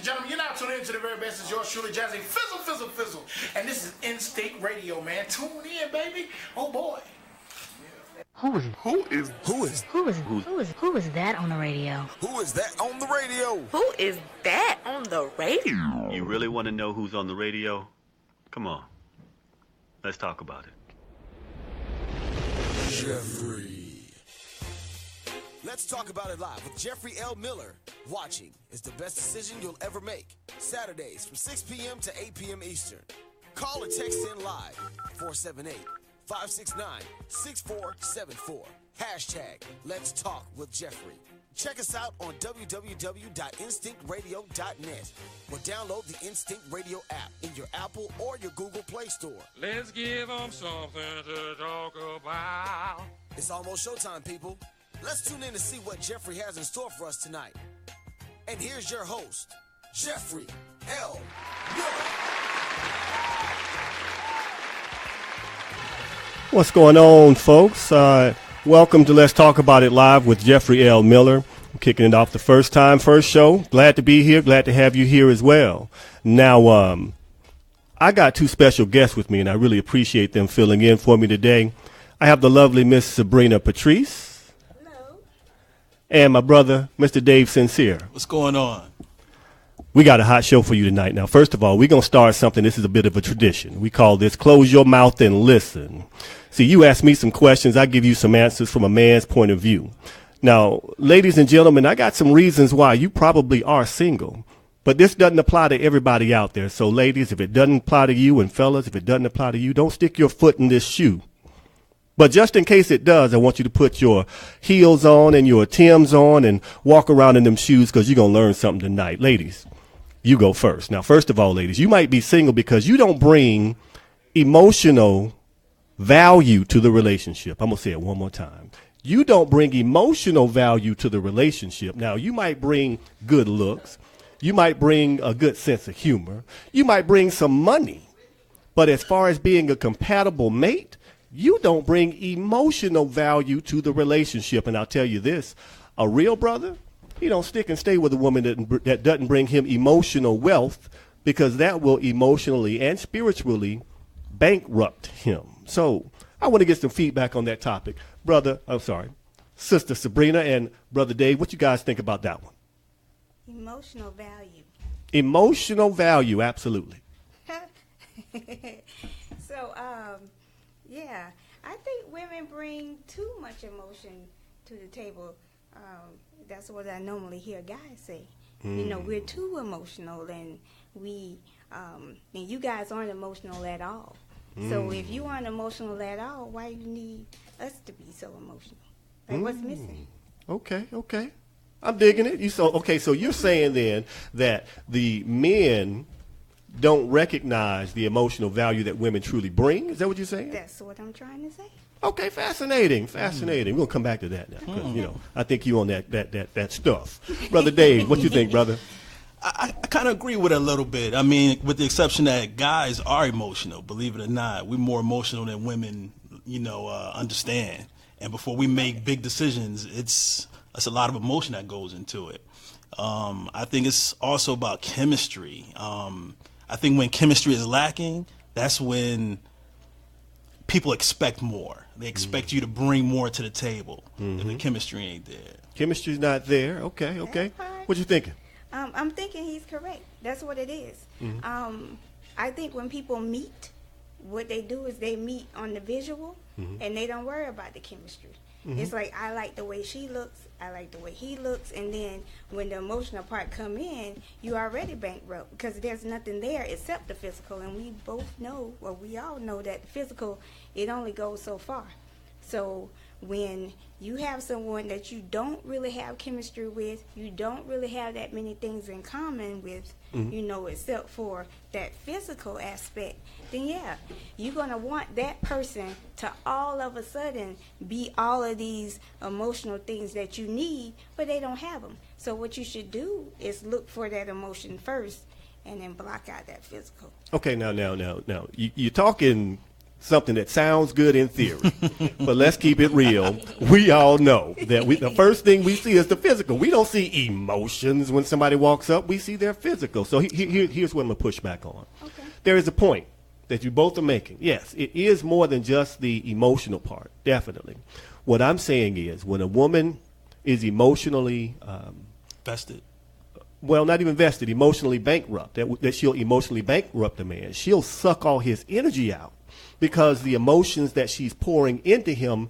and gentlemen, you're now tuning into the very best. It's yours truly, Jazzy Fizzle, Fizzle, Fizzle. And this is Instinct Radio, man. Tune in, baby. Oh, boy. Who is that on the radio? Who is that on the radio? Who is that on the radio? You really want to know who's on the radio? Come on. Let's talk about it. Jeffrey. Let's talk about it live with Jeffrey L. Miller. Watching is the best decision you'll ever make. Saturdays from 6 p.m. to 8 p.m. Eastern. Call or text in live. 478-569-6474. Hashtag Let's Talk with Jeffrey. Check us out on www.instinctradio.net or download the Instinct Radio app in your Apple or your Google Play Store. Let's give them something to talk about. It's almost showtime, people. Let's tune in to see what Jeffrey has in store for us tonight. And here's your host, Jeffrey L. Miller. What's going on, folks? Welcome to Let's Talk About It Live with Jeffrey L. Miller. I'm kicking it off the first show. Glad to be here. Glad to have you here as well. Now, I got two special guests with me, and I really appreciate them filling in for me today. I have the lovely Miss Sabrina Patrice. Hello. And my brother, Mr. Dave Sincere. What's going on? We got a hot show for you tonight. Now, first of all, we're going to start something. This is a bit of a tradition. We call this Close Your Mouth and Listen. See, you ask me some questions. I give you some answers from a man's point of view. Now, ladies and gentlemen, I got some reasons why you probably are single. But this doesn't apply to everybody out there. So, ladies, if it doesn't apply to you, and fellas, if it doesn't apply to you, don't stick your foot in this shoe. But just in case it does, I want you to put your heels on and your Timbs on and walk around in them shoes because you're going to learn something tonight. Ladies, you go first. Now, first of all, ladies, you might be single because you don't bring emotional value to the relationship. I'm going to say it one more time. You don't bring emotional value to the relationship. Now, you might bring good looks. You might bring a good sense of humor. You might bring some money. But as far as being a compatible mate, you don't bring emotional value to the relationship. And I'll tell you this, a real brother, he don't stick and stay with a woman that doesn't bring him emotional wealth, because that will emotionally and spiritually bankrupt him. So I want to get some feedback on that topic. Sister Sabrina and Brother Dave, what you guys think about that one? Emotional value. Emotional value, absolutely. So, yeah, I think women bring too much emotion to the table. That's what I normally hear guys say. You know, we're too emotional, and and you guys aren't emotional at all. So if you aren't emotional at all, why you need us to be so emotional? Like, what's missing? Okay. I'm digging it. So you're saying then that the men don't recognize the emotional value that women truly bring? Is that what you're saying? That's what I'm trying to say. Okay, fascinating. We're gonna come back to that now, because I think you on that stuff. Brother Dave, what you think, brother? I kind of agree with it a little bit. I mean, with the exception that guys are emotional, believe it or not. We're more emotional than women, understand. And before we make big decisions, it's a lot of emotion that goes into it. I think it's also about chemistry. I think when chemistry is lacking, that's when people expect more. They expect you to bring more to the table if the chemistry ain't there. Chemistry's not there. Okay. What you thinking? I'm thinking he's correct. That's what it is. I think when people meet, what they do is they meet on the visual, and they don't worry about the chemistry. It's like, I like the way she looks, I like the way he looks, and then when the emotional part come in, you already bankrupt, because there's nothing there except the physical, and we all know that the physical, it only goes so far. So when you have someone that you don't really have chemistry with, you don't really have that many things in common with, except for that physical aspect, then yeah, you're going to want that person to all of a sudden be all of these emotional things that you need, but they don't have them. So what you should do is look for that emotion first and then block out that physical. Okay, now, you're talking something that sounds good in theory. But let's keep it real. We all know that the first thing we see is the physical. We don't see emotions when somebody walks up. We see their physical. So here's what I'm going to push back on. Okay. There is a point that you both are making. Yes, it is more than just the emotional part, definitely. What I'm saying is when a woman is emotionally Vested. well, not even vested, emotionally bankrupt, that she'll emotionally bankrupt a man. She'll suck all his energy out because the emotions that she's pouring into him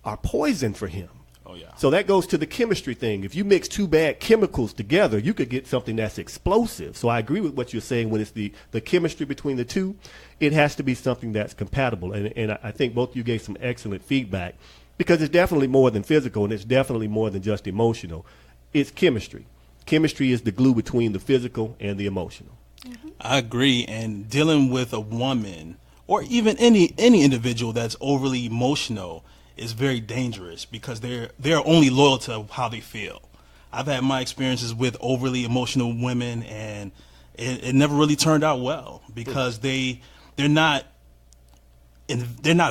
are poison for him. Oh, yeah. So that goes to the chemistry thing. If you mix two bad chemicals together, you could get something that's explosive. So I agree with what you're saying when it's the chemistry between the two. It has to be something that's compatible. And I think both of you gave some excellent feedback because it's definitely more than physical and it's definitely more than just emotional. It's chemistry. Chemistry is the glue between the physical and the emotional. I agree. And dealing with a woman or even any individual that's overly emotional is very dangerous because they're only loyal to how they feel. I've had my experiences with overly emotional women, and it never really turned out well because they're not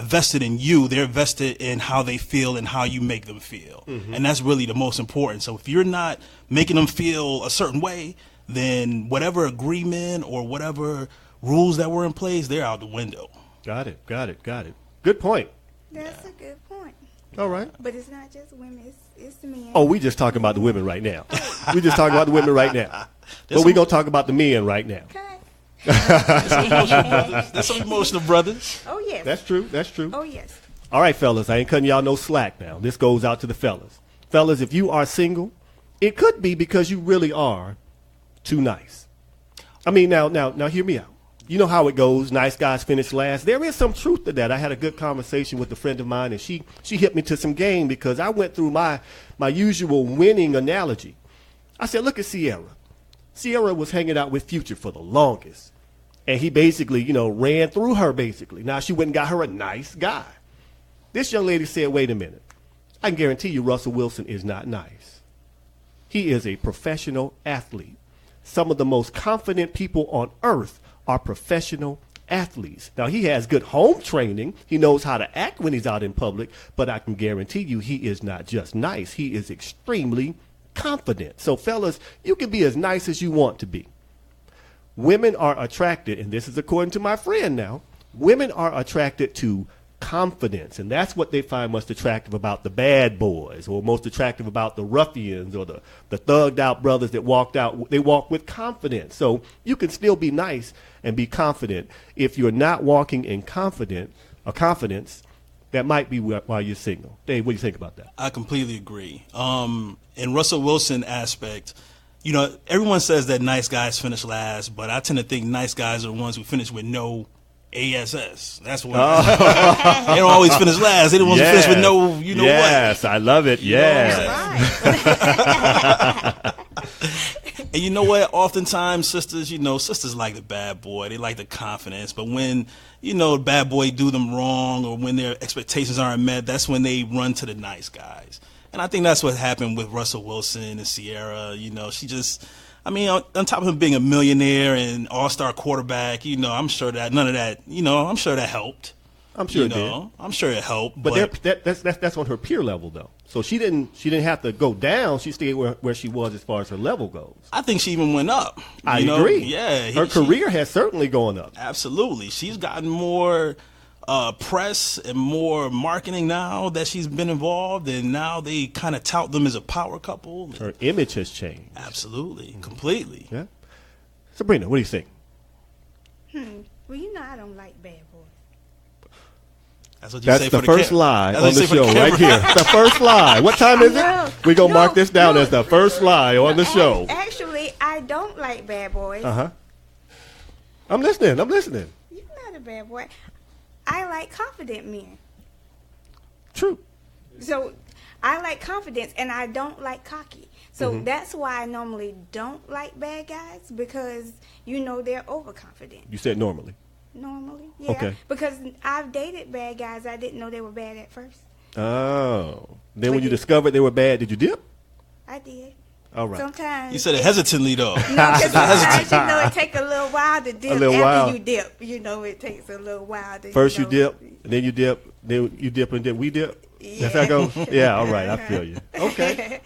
vested in you. They're vested in how they feel and how you make them feel, and that's really the most important. So if you're not making them feel a certain way, then whatever agreement or whatever rules that were in place, they're out the window. Got it. Good point. That's a good point. All right. But it's not just women, it's men. Oh, we just talking about the women right now. We just talking about the women right now. But we going to talk about the men right now. Okay. There's some emotional brothers. Oh, yes. That's true. Oh, yes. All right, fellas, I ain't cutting y'all no slack now. This goes out to the fellas. Fellas, if you are single, it could be because you really are too nice. I mean, now hear me out. You know how it goes. Nice guys finish last. There is some truth to that. I had a good conversation with a friend of mine, and she hit me to some game because I went through my usual winning analogy. I said, look at Sierra. Sierra was hanging out with Future for the longest, and he basically, ran through her basically. Now she went and got her a nice guy. This young lady said, wait a minute. I can guarantee you Russell Wilson is not nice. He is a professional athlete. Some of the most confident people on earth are professional athletes. Now, he has good home training. He knows how to act when he's out in public, but I can guarantee you he is not just nice. He is extremely confident. So, fellas, you can be as nice as you want to be. Women are attracted, and this is according to my friend now, women are attracted to confidence, and that's what they find most attractive about the bad boys, or most attractive about the ruffians, or the thugged out brothers that they walk with confidence. So you can still be nice and be confident. If you're not walking in confidence, that might be why you're single. Dave, what do you think about that? I completely agree. In Russell Wilson aspect, everyone says that nice guys finish last, but I tend to think nice guys are the ones who finish with no ASS. That's what they don't always finish last. They the ones who finish with no, what. Yes, I love it. Yes. And you know what? Oftentimes, sisters like the bad boy. They like the confidence. But when, the bad boy do them wrong or when their expectations aren't met, that's when they run to the nice guys. And I think that's what happened with Russell Wilson and Sierra. She just... on top of him being a millionaire and all-star quarterback, I'm sure that none of that, I'm sure that helped. I'm sure it did. I'm sure it helped. But that's on her peer level, though. So she didn't have to go down. She stayed where she was as far as her level goes. I think she even went up. I agree. Yeah. Her career has certainly gone up. Absolutely. She's gotten more press and more marketing now that she's been involved, and now they kind of tout them as a power couple. Her image has changed. Absolutely. Completely. Yeah. Sabrina, what do you think? Well, I don't like bad boys. That's what you say the for first lie on the show right here. The first lie. What time is it? We're going to mark this down as the first lie on the show. Actually, I don't like bad boys. Uh-huh. I'm listening. You're not a bad boy. I like confident men. True. So I like confidence, and I don't like cocky. So that's why I normally don't like bad guys, because they're overconfident. You said normally. Normally, yeah. Okay. Because I've dated bad guys. I didn't know they were bad at first. Oh. Then when you discovered they were bad, did you dip? I did. All right. Sometimes You said it hesitantly, though. No, because sometimes, it takes a little while to dip. little After while. you dip, it takes a little while to. First you dip, then you dip, then you dip, and then we dip. That's how it goes? Yeah, all right. I feel you. Okay.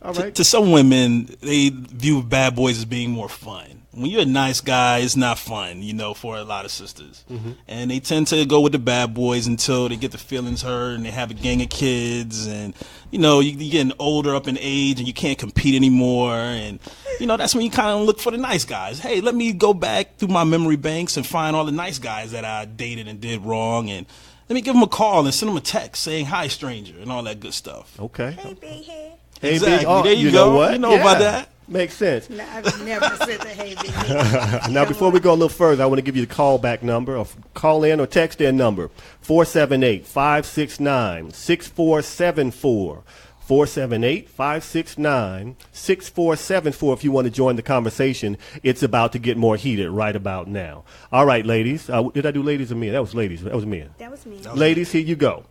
All right. To some women, they view bad boys as being more fun. When you're a nice guy, it's not fun, for a lot of sisters. And they tend to go with the bad boys until they get the feelings hurt and they have a gang of kids. And, you're getting older up in age and you can't compete anymore. And, that's when you kind of look for the nice guys. Hey, let me go back through my memory banks and find all the nice guys that I dated and did wrong. And let me give them a call and send them a text saying, hi, stranger, and all that good stuff. Okay. Hey, big head. Hey, Exactly. big, oh, There you know go. what? You know about that. Makes sense. No, I've never said the hey, big head. Now, before we go a little further, I want to give you the callback number, or call in or text in number, 478-569-6474. 478-569-6474 if you want to join the conversation. It's about to get more heated right about now. All right, ladies. Did I do ladies or men? That was ladies. That was men. That was me. Ladies, here you go.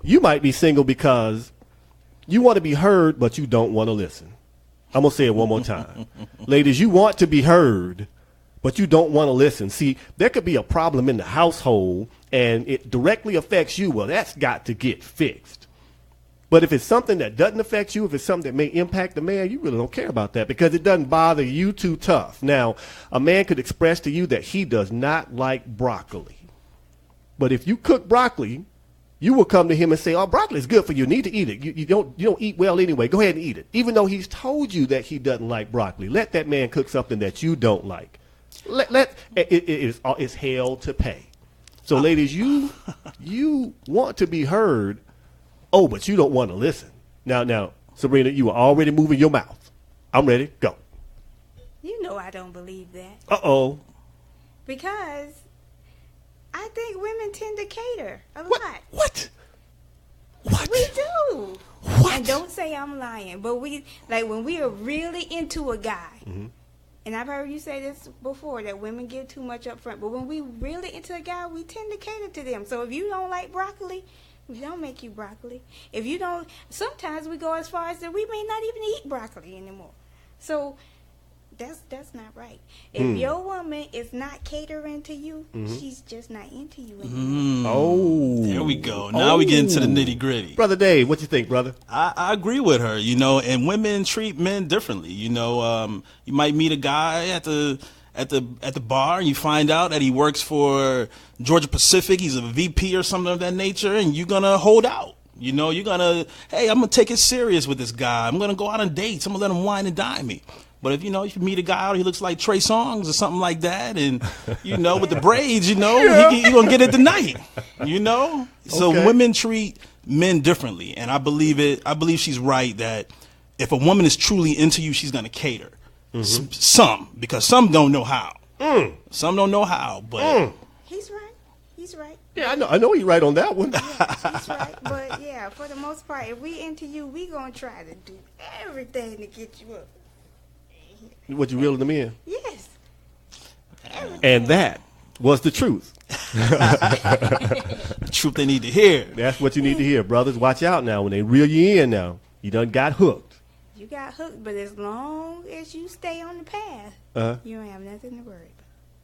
You might be single because you want to be heard, but you don't want to listen. I'm going to say it one more time. Ladies, you want to be heard, but you don't want to listen. See, there could be a problem in the household, and it directly affects you. Well, that's got to get fixed. But if it's something that doesn't affect you, if it's something that may impact the man, you really don't care about that because it doesn't bother you too tough. Now, a man could express to you that he does not like broccoli. But if you cook broccoli, you will come to him and say, oh, broccoli is good for you. You need to eat it. You don't eat well anyway. Go ahead and eat it. Even though he's told you that he doesn't like broccoli. Let that man cook something that you don't like. It's hell to pay. So, ladies, you want to be heard, but you don't want to listen. Now, Sabrina, you are already moving your mouth. I'm ready. Go. You know I don't believe that. Uh-oh. Because I think women tend to cater a What? lot. What? We do. What? And don't say I'm lying, but when we are really into a guy, and I've heard you say this before, that women give too much up front, but when we really into a guy, we tend to cater to them. So if you don't like broccoli, we don't make you broccoli. If you don't, sometimes we go as far as that we may not even eat broccoli anymore. So that's not right. If your woman is not catering to you, she's just not into you anymore. Oh. There we go. Now we get into the nitty gritty. Brother Dave, what you think, brother? I agree with her, and women treat men differently. You might meet a guy at the bar and you find out that he works for Georgia Pacific. He's a VP or something of that nature, and you're gonna hold out. You're gonna, hey, I'm gonna take it serious with this guy. I'm gonna go out on dates. I'm gonna let him wine and dine me. But if you meet a guy out, he looks like Trey Songz or something like that, and with the braids, he gonna get it tonight. So Okay. women treat men differently, and I believe it. I believe she's right that if a woman is truly into you, she's gonna cater. Some, because some don't know how. Some don't know how, but He's right. He's right. Yeah, I know you're right on that one. He's right. But yeah, for the most part, if we into you, we gonna try to do everything to get you up. What, you reeling them in? Yes. And that was the truth. the truth they need to hear. That's what you need to hear, brothers. Watch out now. When they reel you in now, you done got hooked. You got hooked, but as long as you stay on the path, you don't have nothing to worry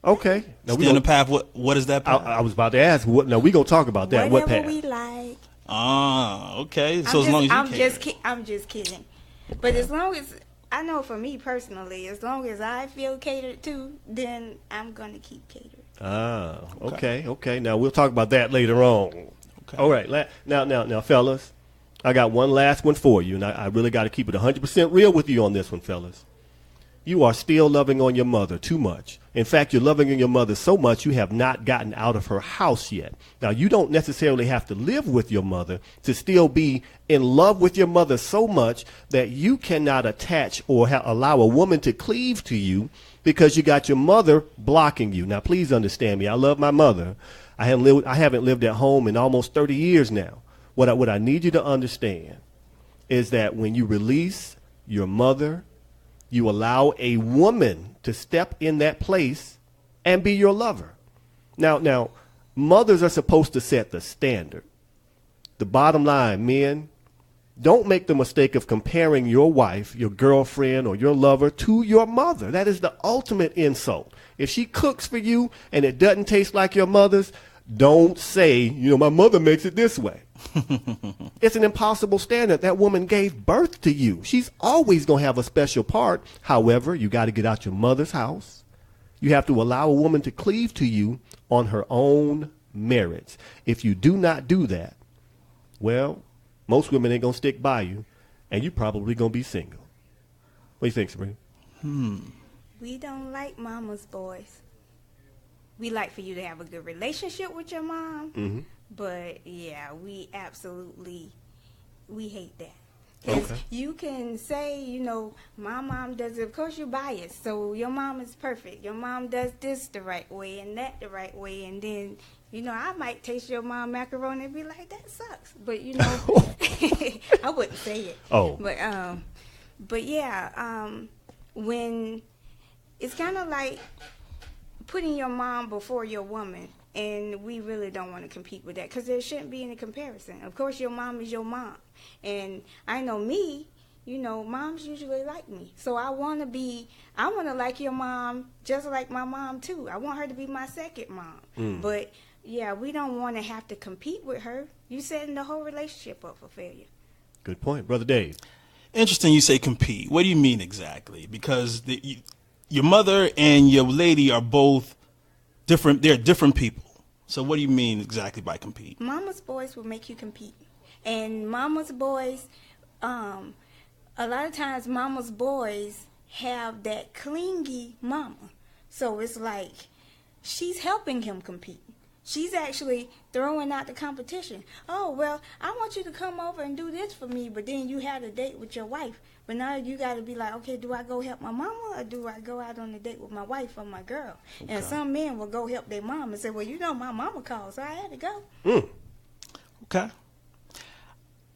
about. Okay. Now Stay on the path. What is that path? I was about to ask. Now we gonna talk about that. What Whatever path? we like. Okay. So as long as you I'm just kidding. But as long as I know, for me personally, as long as I feel catered to, then I'm gonna keep catering. Okay. Now we'll talk about that later on. Okay. All right. Now, fellas, I got one last one for you, and I really got to keep it 100% real with you on this one, fellas. You are still loving on your mother too much. In fact, you're loving on your mother so much you have not gotten out of her house yet. Now, you don't necessarily have to live with your mother to still be in love with your mother so much that you cannot attach or allow a woman to cleave to you because you got your mother blocking you. Now, please understand me. I love my mother. I haven't lived at home in almost 30 years now. What I need you to understand is that when you release your mother, you allow a woman to step in that place and be your lover. Now, mothers are supposed to set the standard. The bottom line, men, Don't make the mistake of comparing your wife, your girlfriend, or your lover to your mother. That is the ultimate insult. If she cooks for you and it doesn't taste like your mother's, don't say, my mother makes it this way. It's an impossible standard. That woman gave birth to you. She's always going to have a special part. However, you got to get out your mother's house. You have to allow a woman to cleave to you on her own merits. If you do not do that, well, most women ain't going to stick by you, and you probably going to be single. What do you think, Sabrina? We don't like mama's boys. We like for you to have a good relationship with your mom, but yeah, we hate that. Because you can say, my mom does it. Of course, you're biased, so your mom is perfect. Your mom does this the right way and that the right way, and then, I might taste your mom macaroni and be like, that sucks. But, I wouldn't say it. Oh. But yeah, when it's kind of like putting your mom before your woman, and we really don't want to compete with that because there shouldn't be any comparison. Of course, your mom is your mom, and I know me, moms usually like me, so I want to like your mom just like my mom too. I want her to be my second mom, but yeah, we don't want to have to compete with her. You setting the whole relationship up for failure. Good point. Brother Dave. Interesting you say compete. What do you mean exactly? Because your mother and your lady are both different. They're different people. So what do you mean exactly by compete? Mama's boys will make you compete. And mama's boys, a lot of times mama's boys have that clingy mama. So it's like she's helping him compete. She's actually throwing out the competition. Oh, well, I want you to come over and do this for me, but then you had a date with your wife. But now you got to be like, okay, do I go help my mama or do I go out on a date with my wife or my girl? Okay. And some men will go help their mom and say, well, my mama called, so I had to go. Okay.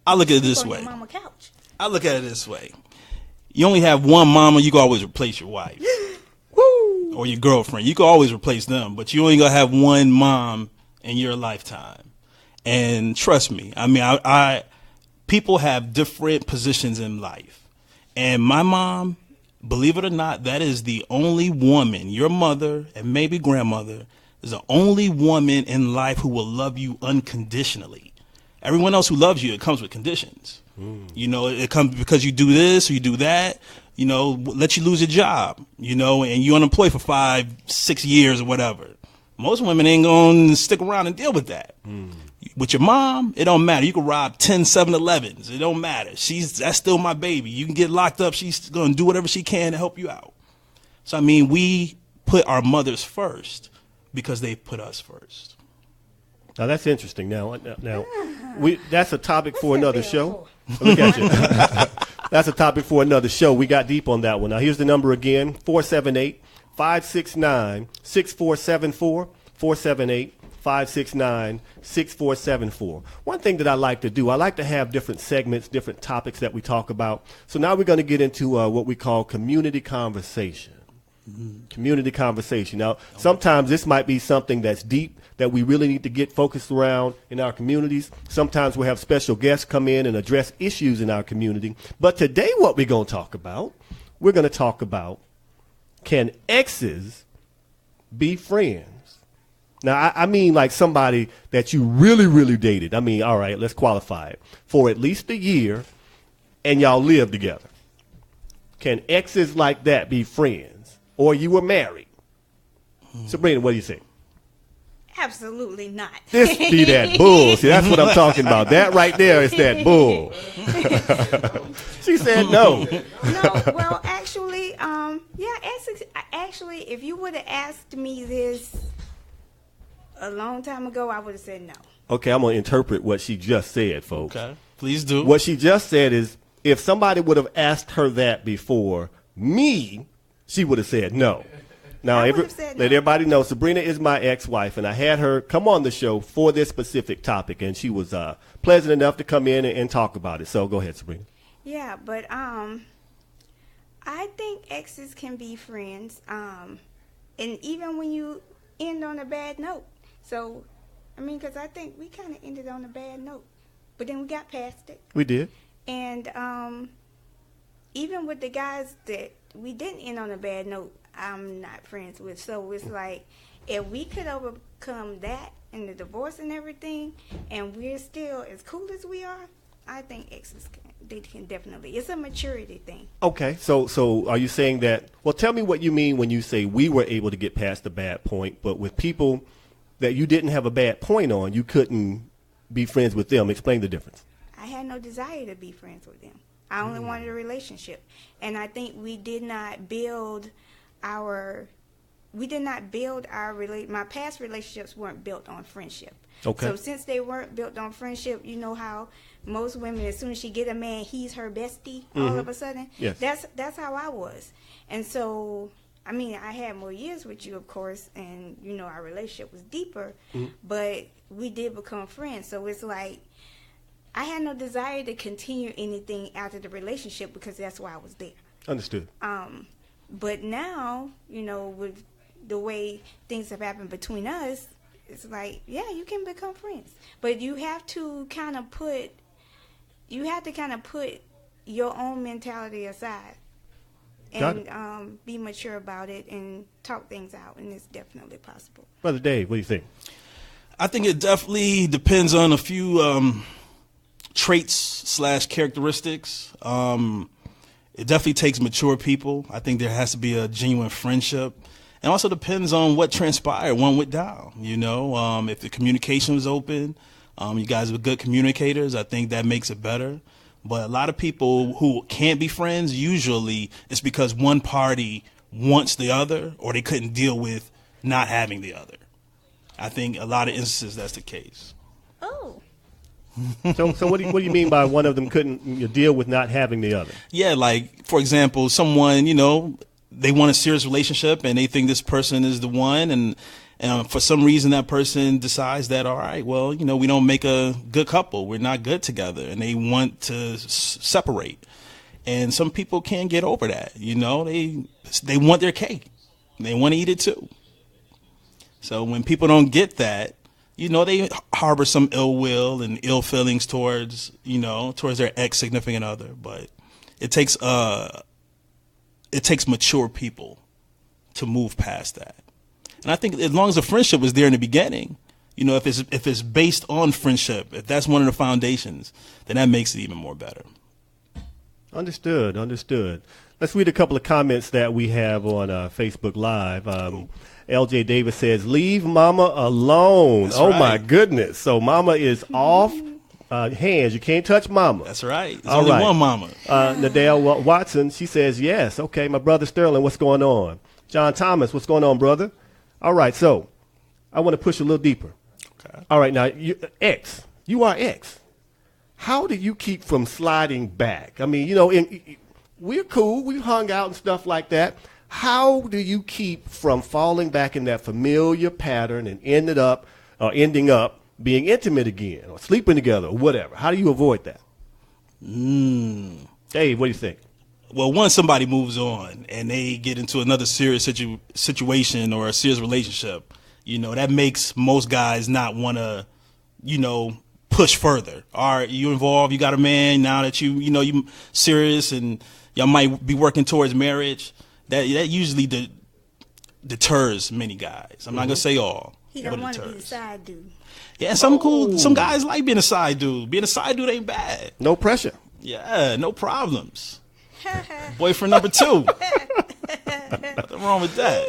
I look at it this way. Mama couch. I look at it this way. You only have one mama, you can always replace your wife. Woo! Or your girlfriend. You can always replace them, but you only gonna have one mom in your lifetime. And trust me, I people have different positions in life. And my mom, believe it or not, that is the only woman, your mother and maybe grandmother, is the only woman in life who will love you unconditionally. Everyone else who loves you, it comes with conditions. It comes because you do this or you do that, let you lose your job, and you're unemployed for 5-6 years or whatever. Most women ain't going to stick around and deal with that. With your mom, it don't matter. You can rob 10 7-Elevens. It don't matter. That's still my baby. You can get locked up. She's going to do whatever she can to help you out. So, we put our mothers first because they put us first. Now, that's interesting. Now, that's a topic for another show. Look at you. That's a topic for another show. We got deep on that one. Now, here's the number again, 478-569-6474, 478-569-6474. One thing that I like to do, I like to have different segments, different topics that we talk about. So now we're going to get into what we call community conversation. Community conversation. Now, sometimes this might be something that's deep that we really need to get focused around in our communities. Sometimes we'll have special guests come in and address issues in our community. But today what we're going to talk about, can exes be friends? Now, I mean like somebody that you really, really dated. All right, let's qualify it. For at least a year, and y'all live together. Can exes like that be friends? Or you were married? Sabrina, what do you think? Absolutely not. This be that bull. See, that's what I'm talking about. That right there is that bull. She said no. No, well, actually, if you would have asked me this a long time ago, I would have said no. Okay, I'm going to interpret what she just said, folks. Okay, please do. What she just said is, if somebody would have asked her that before me, she would have said no. Now, let everybody know, Sabrina is my ex-wife, and I had her come on the show for this specific topic, and she was pleasant enough to come in and talk about it. So go ahead, Sabrina. Yeah, but I think exes can be friends, and even when you end on a bad note. So, because I think we kind of ended on a bad note, but then we got past it. We did. And even with the guys that we didn't end on a bad note, I'm not friends with. So it's like, if we could overcome that and the divorce and everything, and we're still as cool as we are, I think exes they can definitely. It's a maturity thing. Okay, so are you saying that? Well, tell me what you mean when you say we were able to get past the bad point, but with people that you didn't have a bad point on, you couldn't be friends with them. Explain the difference. I had no desire to be friends with them. I only wanted a relationship, and I think we did not build our my past relationships weren't built on friendship. Okay. So since they weren't built on friendship, you know how most women, as soon as she get a man, he's her bestie all of a sudden. Yes. That's how I was. And so, I mean, I had more years with you, of course, and you know our relationship was deeper, but we did become friends. So it's like I had no desire to continue anything after the relationship because that's why I was there. Understood. But now, you know, with the way things have happened between us, it's like, yeah, you can become friends. But you have to kind of put your own mentality aside and be mature about it and talk things out, and it's definitely possible. Brother Dave, what do you think? I think it definitely depends on a few traits / characteristics. It definitely takes mature people. I think there has to be a genuine friendship. And also depends on what transpired, what went down. You know, if the communication was open, you guys were good communicators, I think that makes it better. But a lot of people who can't be friends, usually it's because one party wants the other or they couldn't deal with not having the other. I think a lot of instances that's the case. Oh. So what do you mean by one of them couldn't deal with not having the other? Yeah, like, for example, someone, you know, they want a serious relationship and they think this person is the one, and for some reason that person decides that, all right, well, you know, we don't make a good couple, we're not good together, and they want to separate. And some people can't get over that, you know, they want their cake, they want to eat it too. So when people don't get that, you know, they harbor some ill will and ill feelings towards their ex-significant other. But it takes mature people to move past that. And I think as long as the friendship was there in the beginning, you know, if it's based on friendship, if that's one of the foundations, then that makes it even more better. Understood. Let's read a couple of comments that we have on Facebook Live. LJ Davis says, leave mama alone. That's right. My goodness. So mama is off hands. You can't touch mama. That's right. There's only one mama. Nadale Watson, she says, yes. Okay, my brother Sterling, what's going on? John Thomas, what's going on, brother? All right, so I want to push a little deeper. Okay. All right, now, you are ex. How do you keep from sliding back? I mean, you know, we're cool. We hung out and stuff like that. How do you keep from falling back in that familiar pattern and ending up being intimate again or sleeping together or whatever? How do you avoid that? Dave, what do you think? Well, once somebody moves on and they get into another serious situation or a serious relationship, you know, that makes most guys not want to, you know, push further. All right, you involved, you got a man now that you serious and y'all might be working towards marriage. That usually deters many guys. I'm not gonna say all. He don't want to be the side dude. Yeah, some guys like being a side dude. Being a side dude ain't bad. No pressure. Yeah, no problems. Boyfriend number 2. Nothing wrong with that.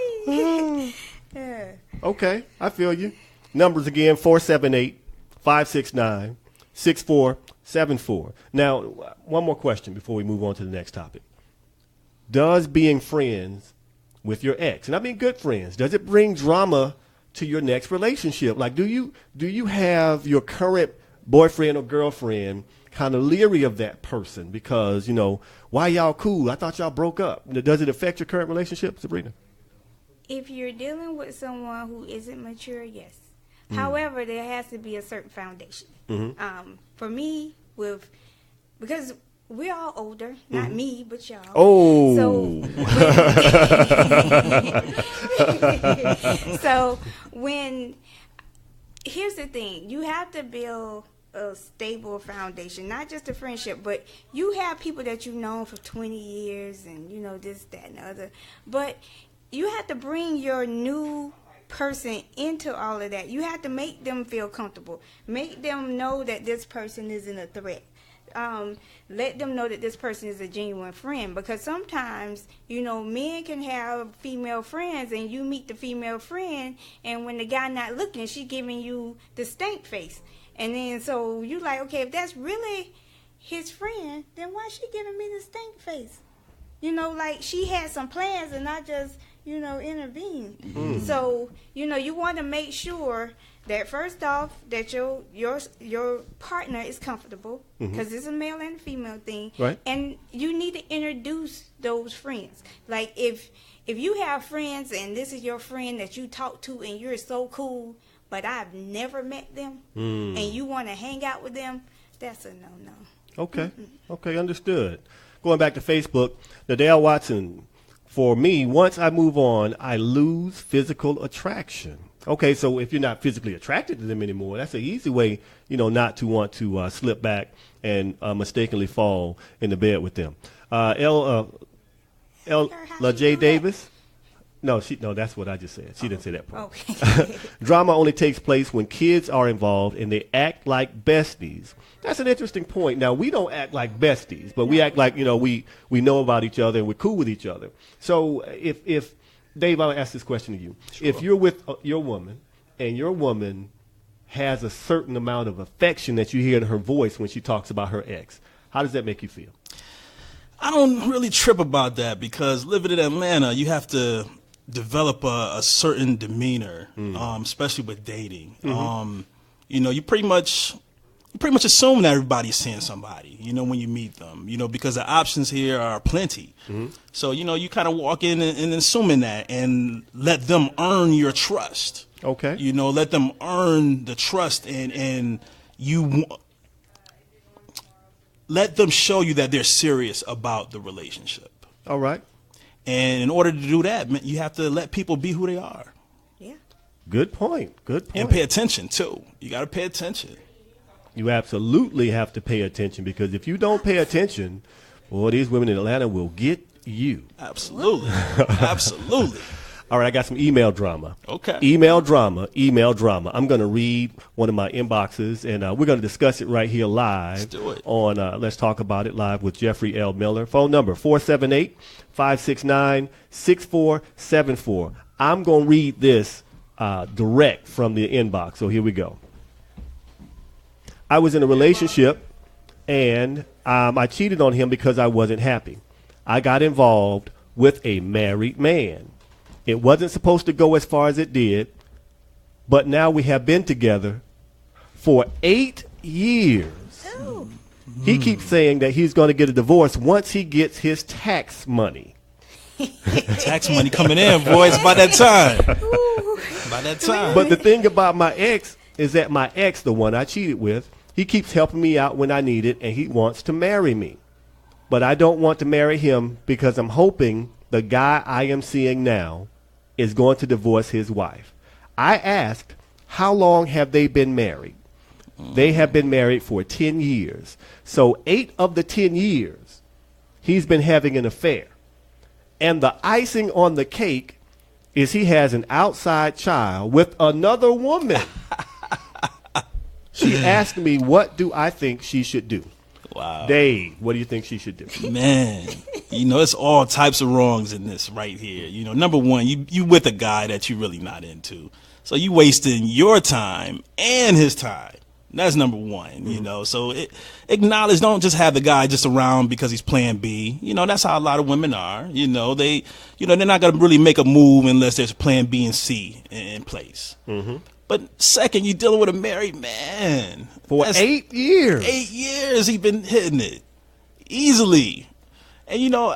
Okay, I feel you. Numbers again, 478-569-6474. Now, one more question before we move on to the next topic. Does being friends with your ex, and I mean good friends, does it bring drama to your next relationship? Like, do you have your current boyfriend or girlfriend kind of leery of that person because, you know, why y'all cool? I thought y'all broke up. Does it affect your current relationship, Sabrina? If you're dealing with someone who isn't mature, yes. However, there has to be a certain foundation. For me, because we're all older, not me, but y'all. Oh. So here's the thing. You have to build a stable foundation, not just a friendship, but you have people that you've known for 20 years and, you know, this, that, and the other. But you have to bring your new person into all of that. You have to make them feel comfortable. Make them know that this person isn't a threat. Let them know that this person is a genuine friend, because sometimes, you know, men can have female friends and you meet the female friend, and when the guy not looking, she giving you the stank face. And then so you like, okay, if that's really his friend, then why she giving me the stank face? You know, like she had some plans and not just, you know, intervene. So, you know, you want to make sure that first off that your partner is comfortable, because it's a male and a female thing, right? And you need to introduce those friends. Like if you have friends and this is your friend that you talk to and you're so cool, but I've never met them, and you want to hang out with them, that's a no-no. Okay, okay, understood. Going back to Facebook, Nadale Watson, for me, once I move on, I lose physical attraction. Okay, so if you're not physically attracted to them anymore, that's an easy way, you know, not to want to slip back and mistakenly fall in the bed with them. J. Davis? No, that's what I just said. She didn't say that part. Okay. Drama only takes place when kids are involved and they act like besties. That's an interesting point. Now, we don't act like besties, but we act like, you know, we know about each other and we're cool with each other. So if Dave, I'll ask this question to you. Sure. If you're with your woman and your woman has a certain amount of affection that you hear in her voice when she talks about her ex, how does that make you feel? I don't really trip about that, because living in Atlanta, you have to develop a certain demeanor, especially with dating. You know, you pretty much assume that everybody's seeing somebody, you know, when you meet them, you know, because the options here are plenty. So, you know, you kind of walk in and assuming that, and let them earn your trust. Okay. You know, let them earn the trust, and let them show you that they're serious about the relationship. All right. And in order to do that, you have to let people be who they are. Yeah. Good point. Good point. And pay attention, too. You got to pay attention. You absolutely have to pay attention, because if you don't pay attention, boy, these women in Atlanta will get you. Absolutely. Absolutely. All right, I got some email drama. Okay. Email drama. I'm going to read one of my inboxes, and we're going to discuss it right here live. Let's do it. On Let's Talk About It Live with Jeffrey L. Miller. Phone number 478-569-6474. I'm going to read this direct from the inbox, so here we go. I was in a relationship, and I cheated on him because I wasn't happy. I got involved with a married man. It wasn't supposed to go as far as it did, but now we have been together for 8 years. Ooh. He keeps saying that he's going to get a divorce once he gets his tax money. Tax money coming in, boy. It's by that time. By that time. But the thing about my ex is that my ex, the one I cheated with, he keeps helping me out when I need it, and he wants to marry me. But I don't want to marry him because I'm hoping the guy I am seeing now is going to divorce his wife. I asked, how long have they been married? They have been married for 10 years. So 8 of the 10 years, he's been having an affair. And the icing on the cake is he has an outside child with another woman. She asked me, what do I think she should do? Wow. Dave, what do you think she should do? Man, you know, it's all types of wrongs in this right here. You know, number one, you with a guy that you're really not into. So you wasting your time and his time. That's number one, you know. So acknowledge, don't just have the guy just around because he's plan B. You know, that's how a lot of women are. You know, they're not going to really make a move unless there's plan B and C in place. But second, you're dealing with a married man. That's 8 years. 8 years he's been hitting it easily. And, you know,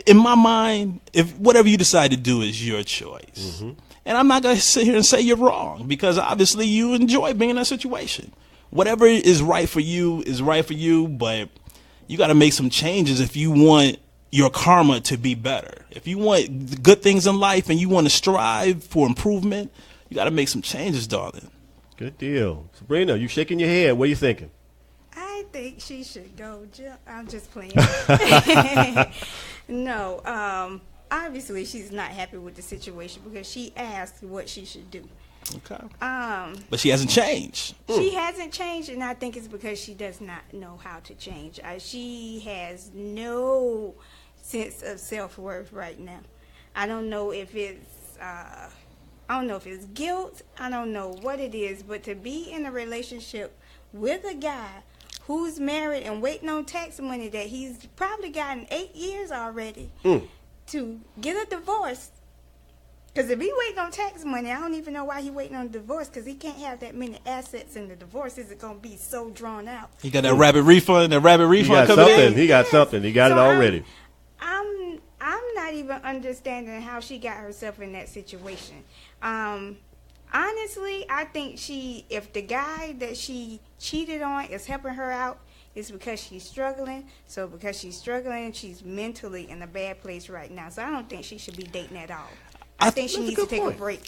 in my mind, if whatever you decide to do is your choice. And I'm not going to sit here and say you're wrong, because obviously you enjoy being in that situation. Whatever is right for you is right for you, but you got to make some changes if you want your karma to be better. If you want good things in life and you want to strive for improvement, you got to make some changes, darling. Good deal. Sabrina, you shaking your head. What are you thinking? I think she should go. I'm just playing. No, obviously she's not happy with the situation because she asked what she should do. Okay. But she hasn't changed. She hasn't changed, and I think it's because she does not know how to change. She has no sense of self-worth right now. I don't know if it's guilt. I don't know what it is, but to be in a relationship with a guy who's married and waiting on tax money that he's probably gotten 8 years already to get a divorce. Because if he waiting on tax money, I don't even know why he waiting on a divorce, because he can't have that many assets in the divorce. Is it going to be so drawn out? He got that rabbit refund. That rabbit refund He got coming something. in. He got something. He got it already. I'm not even understanding how she got herself in that situation. Honestly, I think if the guy that she cheated on is helping her out, it's because she's struggling. So because she's struggling, she's mentally in a bad place right now. So I don't think she should be dating at all. I think she needs to take a break.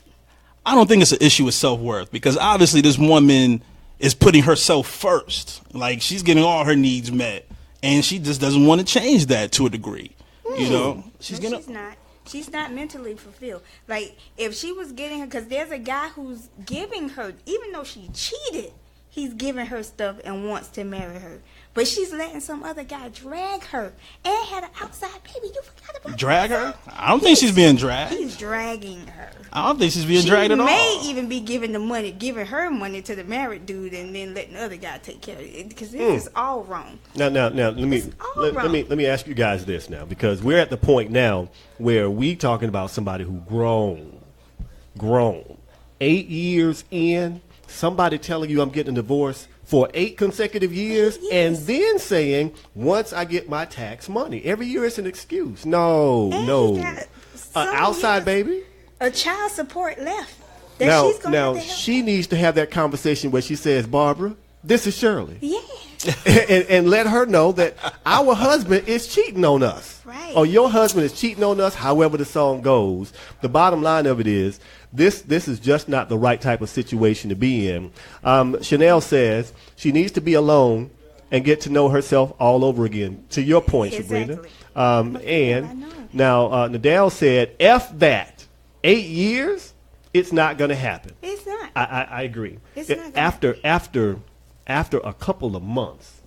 I don't think it's an issue with self-worth, because obviously this woman is putting herself first. Like, she's getting all her needs met, and she just doesn't want to change that to a degree. You know, she's not. She's not mentally fulfilled. Like, if she was getting her, because there's a guy who's giving her, even though she cheated, he's giving her stuff and wants to marry her. But she's letting some other guy drag her and had an outside baby. You forgot about drag her? I don't think she's being dragged. He's dragging her. I don't think she's being dragged at all. She may even be giving her money to the married dude and then letting the other guy take care of it, because this is all wrong. Now, let me ask you guys this now, because we're at the point now where we talking about somebody who grown, 8 years in, somebody telling you I'm getting a divorce for 8 consecutive years, and then saying, once I get my tax money. Every year it's an excuse. No. Outside baby. A child support left. Now she needs to have that conversation where she says, Barbara, this is Shirley. Yeah. and let her know that our husband is cheating on us. Right. Or your husband is cheating on us, however the song goes. The bottom line of it is, this is just not the right type of situation to be in. Chanel says she needs to be alone and get to know herself all over again. To your point, Sabrina. And now Nadal said, F that. 8 years, it's not going to happen. It's not. I agree. It's not after a couple of months,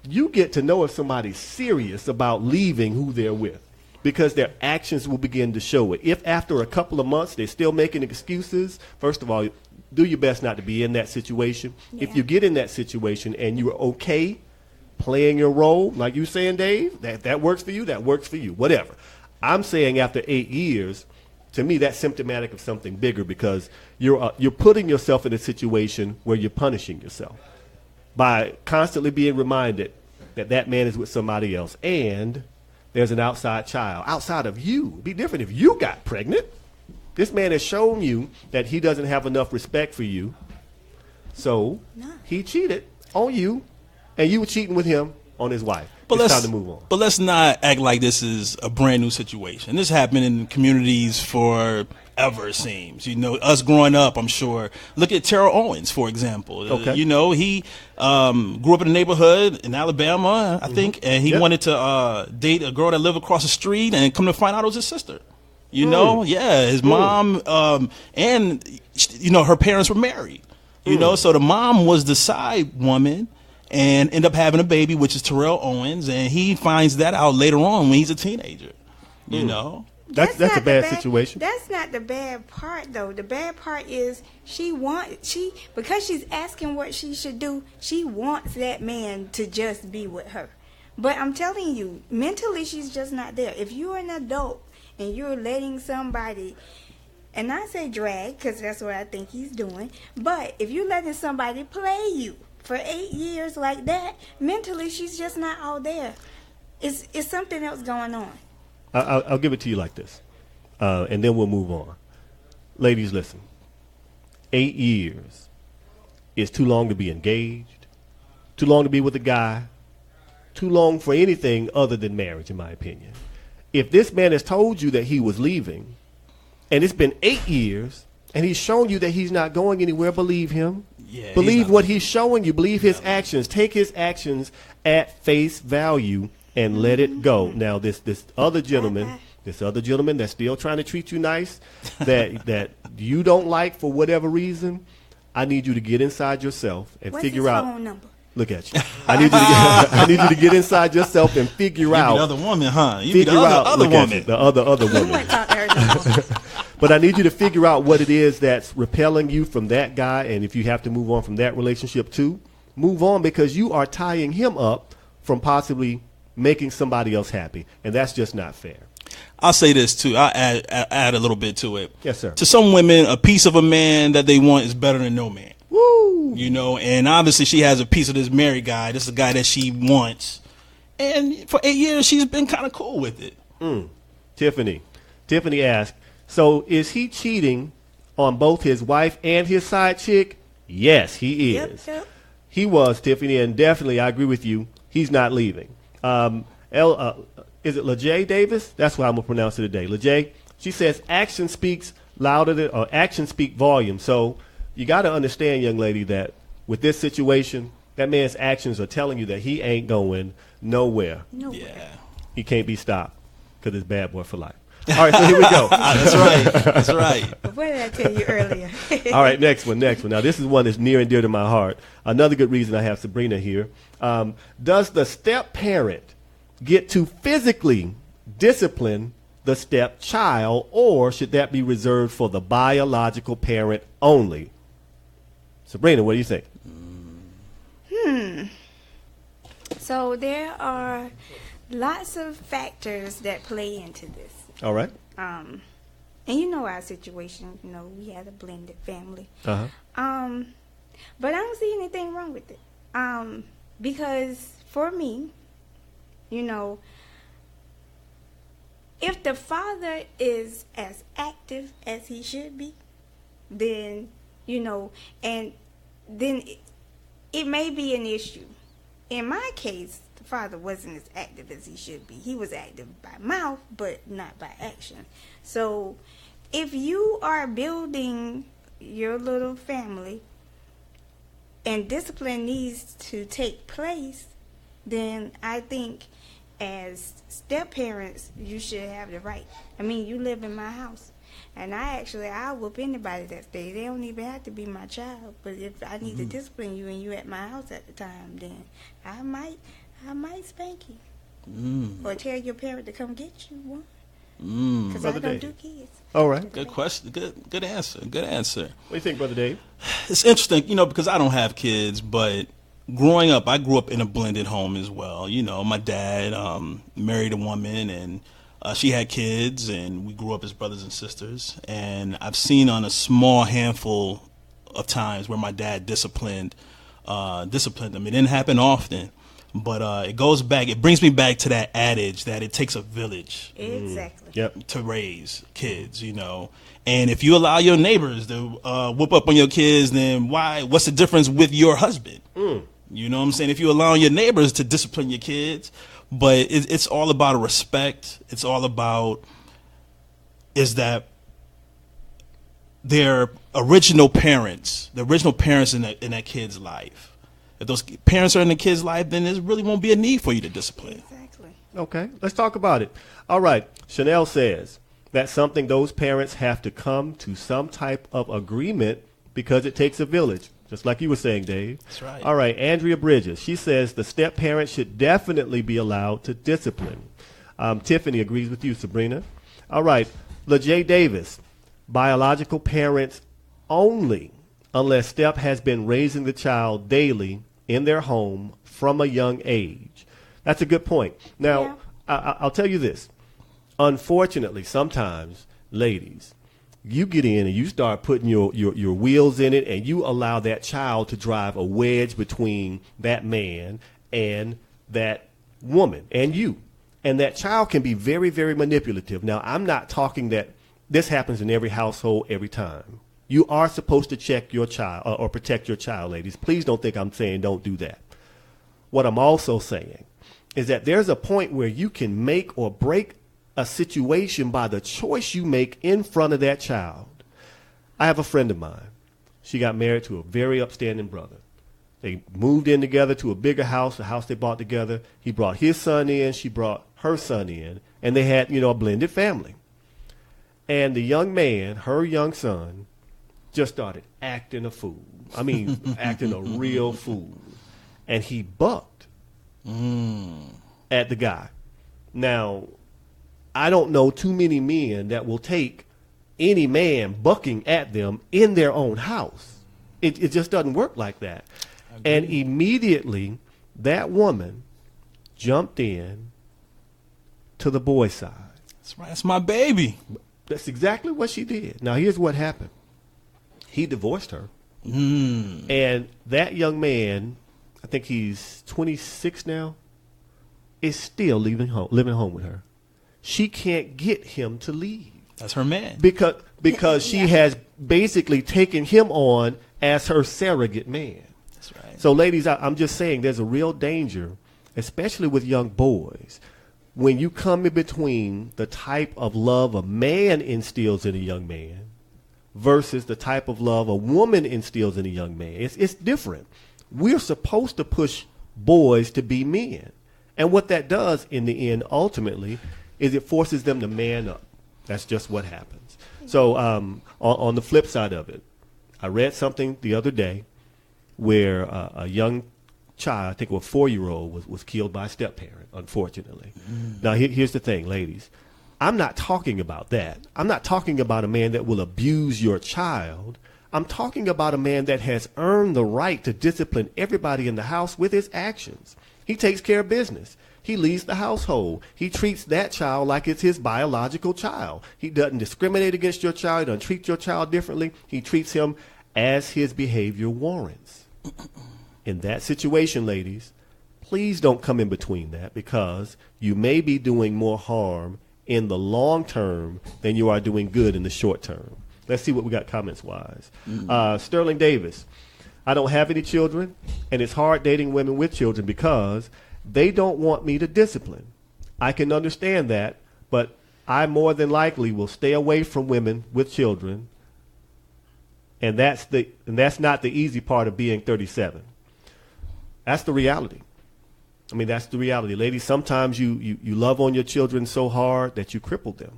you get to know if somebody's serious about leaving who they're with, because their actions will begin to show it. If after a couple of months they're still making excuses, first of all, do your best not to be in that situation. Yeah. If you get in that situation and you're okay playing your role, like you saying, Dave, that works for you, that works for you, whatever. I'm saying after 8 years, to me, that's symptomatic of something bigger, because you're putting yourself in a situation where you're punishing yourself by constantly being reminded that that man is with somebody else, and there's an outside child outside of you. It'd be different if you got pregnant. This man has shown you that he doesn't have enough respect for you, so he cheated on you, and you were cheating with him on his wife. It's time to move on. But let's not act like this is a brand new situation. This happened in communities forever, it seems. You know, us growing up, I'm sure. Look at Terrell Owens, for example. Okay. You know, he grew up in a neighborhood in Alabama, I think, and he wanted to date a girl that lived across the street, and come to find out it was his sister. You know, his mom and, you know, her parents were married. You know, so the mom was the side woman, and end up having a baby, which is Terrell Owens, and he finds that out later on when he's a teenager. You know, that's a bad situation. That's not the bad part, though. The bad part is because she's asking what she should do, she wants that man to just be with her. But I'm telling you, mentally, she's just not there. If you're an adult and you're letting somebody, and I say drag because that's what I think he's doing, but if you're letting somebody play you for 8 years like that, mentally she's just not all there. It's something else going on. I'll give it to you like this, and then we'll move on. Ladies, listen. 8 years is too long to be engaged, too long to be with a guy, too long for anything other than marriage, in my opinion. If this man has told you that he was leaving, and it's been 8 years, and he's shown you that he's not going anywhere, believe him. Yeah, Believe what he's showing you. Believe his actions. Take his actions at face value and let it go. Now, this other gentleman that's still trying to treat you nice, that you don't like for whatever reason, I need you to get inside yourself and figure out. Phone number? Look at you. I need you to get inside yourself and figure out. You be the other woman, huh? You figure be the out other woman. the other woman. I talk to her. But I need you to figure out what it is that's repelling you from that guy, and if you have to move on from that relationship too, move on, because you are tying him up from possibly making somebody else happy, and that's just not fair. I'll say this too. I'll add a little bit to it. Yes, sir. To some women, a piece of a man that they want is better than no man. Woo! You know, and obviously she has a piece of this married guy. This is a guy that she wants, and for 8 years she's been kind of cool with it. Tiffany asked, so is he cheating on both his wife and his side chick? Yes, he is. Yep. He was, Tiffany, and definitely I agree with you. He's not leaving. Is it LeJay Davis? That's what I'm gonna pronounce it today. LeJay. She says action speaks louder than, or action speak volume. So you got to understand, young lady, that with this situation, that man's actions are telling you that he ain't going nowhere. Yeah. He can't be stopped because it's bad boy for life. All right, so here we go. That's right. That's right. What did I tell you earlier? All right, next one. Now, this is one that's near and dear to my heart. Another good reason I have Sabrina here. Does the step parent get to physically discipline the stepchild, or should that be reserved for the biological parent only? Sabrina, what do you think? So there are lots of factors that play into this. All right. And you know our situation. You know, we had a blended family. Uh-huh. But I don't see anything wrong with it. Because for me, you know, if the father is as active as he should be, then, you know, and then it may be an issue. In my case, the father wasn't as active as he should be. He was active by mouth, but not by action. So if you are building your little family and discipline needs to take place, then I think as step parents, you should have the right. I mean, you live in my house, and I'll whoop anybody that stays. They don't even have to be my child. But if I need to discipline you and you at my house at the time, then I might spank you or tell your parent to come get you one. Because I don't do kids. All right. Good question. Good answer. Good answer. What do you think, Brother Dave? It's interesting, you know, because I don't have kids, but growing up, I grew up in a blended home as well. You know, my dad married a woman, and she had kids, and we grew up as brothers and sisters. And I've seen on a small handful of times where my dad disciplined them. It didn't happen often, but it brings me back to that adage that it takes a village. Exactly. Yep. To raise kids, you know. And if you allow your neighbors to whoop up on your kids, then what's the difference with your husband? You know what I'm saying? If you're allowing your neighbors to discipline your kids, but it's all about respect. It's all about is that their original parents, in that kid's life. If those parents are in the kid's life, then there really won't be a need for you to discipline. Exactly. Okay, let's talk about it. All right, Chanel says that's something those parents have to come to some type of agreement because it takes a village, just like you were saying, Dave. That's right. All right, Andrea Bridges, she says the step parent should definitely be allowed to discipline. Tiffany agrees with you, Sabrina. All right, LeJay Davis, biological parents only unless step has been raising the child daily in their home from a young age. That's a good point. Now, I'll tell you this. Unfortunately, sometimes, ladies, you get in and you start putting your wheels in it, and you allow that child to drive a wedge between that man and that woman and you. And that child can be very, very manipulative. Now, I'm not talking that this happens in every household every time. You are supposed to check your child or protect your child, ladies. Please don't think I'm saying don't do that. What I'm also saying is that there's a point where you can make or break a situation by the choice you make in front of that child. I have a friend of mine. She got married to a very upstanding brother. They moved in together to a bigger house, a house they bought together. He brought his son in, she brought her son in, and they had, a blended family. And the young man, her young son, just started acting a fool. I mean, acting a real fool. And he bucked at the guy. Now, I don't know too many men that will take any man bucking at them in their own house. It just doesn't work like that. And immediately, that woman jumped in to the boy's side. That's right. That's my baby. That's exactly what she did. Now, here's what happened. He divorced her. And that young man, I think he's 26 now, is still living home with her. She can't get him to leave. That's her man. Because she has basically taken him on as her surrogate man. That's right. So, ladies, I'm just saying there's a real danger, especially with young boys, when you come in between the type of love a man instills in a young man versus the type of love a woman instills in a young man. It's different. We're supposed to push boys to be men. And what that does in the end, ultimately, is it forces them to man up. That's just what happens. So on the flip side of it, I read something the other day where a young child, I think a 4-year-old, was killed by a step-parent, unfortunately. Now, here's the thing, ladies. I'm not talking about that. I'm not talking about a man that will abuse your child. I'm talking about a man that has earned the right to discipline everybody in the house with his actions. He takes care of business. He leads the household. He treats that child like it's his biological child. He doesn't discriminate against your child. He doesn't treat your child differently. He treats him as his behavior warrants. In that situation, ladies, please don't come in between that, because you may be doing more harm in the long term than you are doing good in the short term. Let's see what we got comments-wise. Sterling Davis, I don't have any children, and it's hard dating women with children because they don't want me to discipline. I can understand that, but I more than likely will stay away from women with children, and that's not the easy part of being 37. That's the reality. I mean, that's the reality. Ladies, sometimes you love on your children so hard that you cripple them.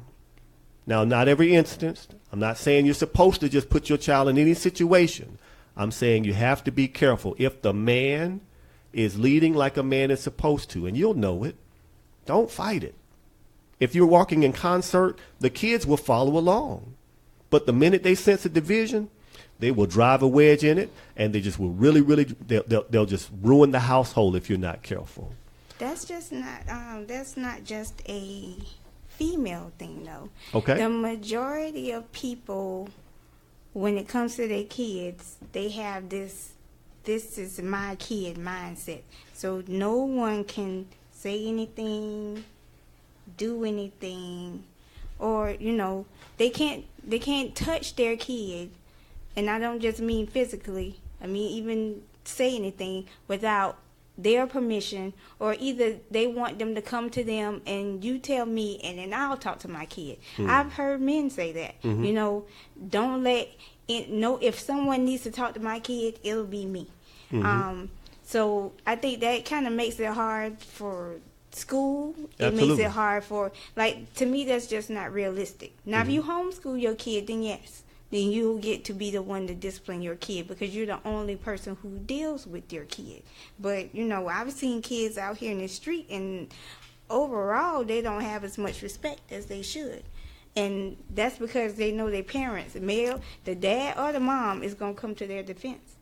Now, not every instance. I'm not saying you're supposed to just put your child in any situation. I'm saying you have to be careful. If the man is leading like a man is supposed to, and you'll know it, don't fight it. If you're walking in concert, the kids will follow along. But the minute they sense a division, they will drive a wedge in it, and they just will they'll just ruin the household if you're not careful. That's not just a female thing, though. Okay. The majority of people, when it comes to their kids, they have this is my kid mindset. So no one can say anything, do anything, or they can't touch their kid. And I don't just mean physically. I mean even say anything without their permission, or either they want them to come to them and you tell me and then I'll talk to my kid. I've heard men say that. Don't let it know if someone needs to talk to my kid, it'll be me. So I think that kind of makes it hard for school. It makes it hard for, to me, that's just not realistic. Now, if you homeschool your kid, then yes. Then you'll get to be the one to discipline your kid, because you're the only person who deals with your kid. But, I've seen kids out here in the street, and overall, they don't have as much respect as they should. And that's because they know their parents, the dad or the mom, is going to come to their defense.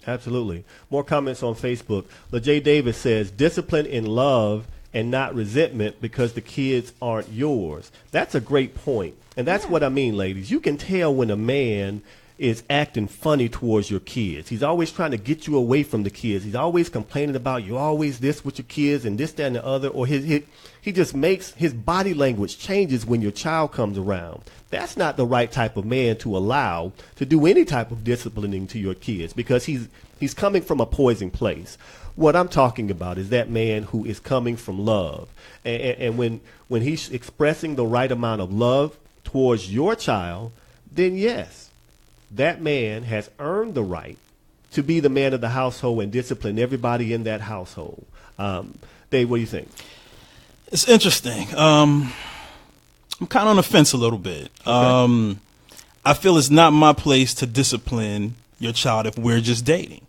Absolutely. More comments on Facebook. LeJay Davis says, discipline in love and not resentment because the kids aren't yours. That's a great point. And that's what I mean, ladies. You can tell when a man is acting funny towards your kids. He's always trying to get you away from the kids. He's always complaining about you always this with your kids and this, that, and the other. Or he just makes his body language changes when your child comes around. That's not the right type of man to allow to do any type of disciplining to your kids, because he's coming from a poison place. What I'm talking about is that man who is coming from love. And when he's expressing the right amount of love towards your child, then yes, that man has earned the right to be the man of the household and discipline everybody in that household. Dave, what do you think? It's interesting. I'm kind of on the fence a little bit. Okay. I feel it's not my place to discipline your child if we're just dating.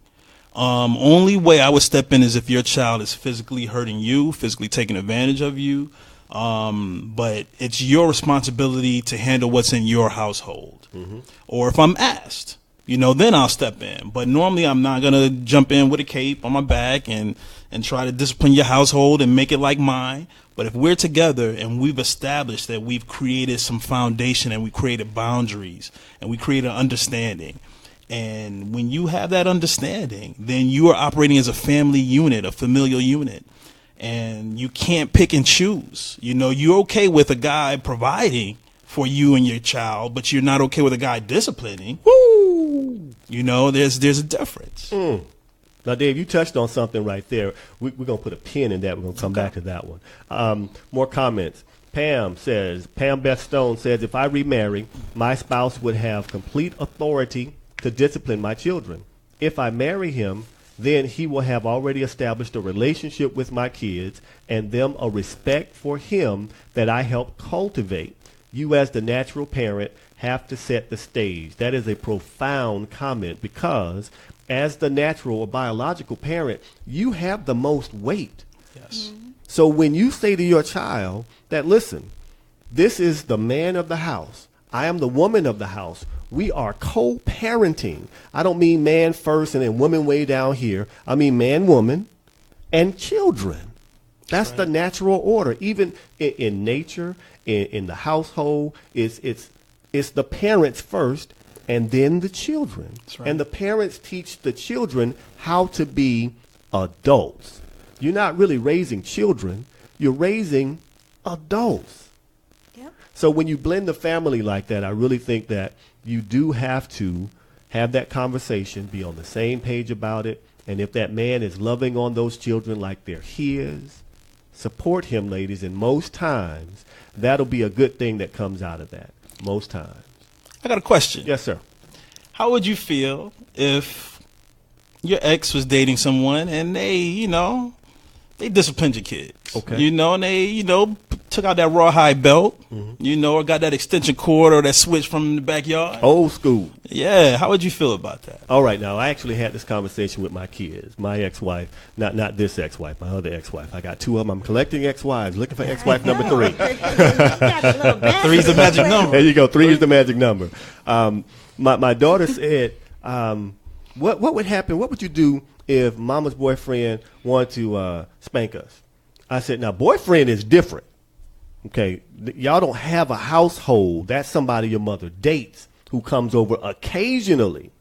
Only way I would step in is if your child is physically hurting you, physically taking advantage of you. But it's your responsibility to handle what's in your household. Mm-hmm. Or if I'm asked, then I'll step in. But normally I'm not going to jump in with a cape on my back and try to discipline your household and make it like mine. But if we're together and we've established that we've created some foundation and we created boundaries and we created understanding, and when you have that understanding, then you are operating as a family unit, a familial unit, and you can't pick and choose. You're okay with a guy providing for you and your child, but you're not okay with a guy disciplining. Woo! There's a difference. Now, Dave, you touched on something right there. We're going to put a pin in that. We're going to come back to that one. More comments. Pam Beth Stone says, if I remarry, my spouse would have complete authority to discipline my children. If I marry him, then he will have already established a relationship with my kids and them a respect for him that I help cultivate. You as the natural parent have to set the stage. That is a profound comment because as the natural or biological parent, you have the most weight. Yes. Mm-hmm. So when you say to your child that, listen, this is the man of the house. I am the woman of the house. We are co-parenting. I don't mean man first and then woman way down here. I mean man, woman, and children. That's right. The natural order. Even in nature, in the household, it's the parents first and then the children. Right. And the parents teach the children how to be adults. You're not really raising children. You're raising adults. Yep. So when you blend the family like that, I really think that you do have to have that conversation, be on the same page about it. And if that man is loving on those children like they're his, support him, ladies. And most times, that'll be a good thing that comes out of that. Most times. I got a question. Yes, sir. How would you feel if your ex was dating someone and they disciplined your kids? Okay. And they, took out that rawhide belt, or got that extension cord or that switch from the backyard. Old school. Yeah. How would you feel about that? All right. Now, I actually had this conversation with my kids, my ex-wife, not this ex-wife, my other ex-wife. I got two of them. I'm collecting ex-wives, looking for ex-wife number 3. Three's the magic number. There you go. 3 is the magic number. My daughter said, what would happen? What would you do if mama's boyfriend wanted to spank us? I said, now, boyfriend is different. Okay, y'all don't have a household. That's somebody your mother dates who comes over occasionally.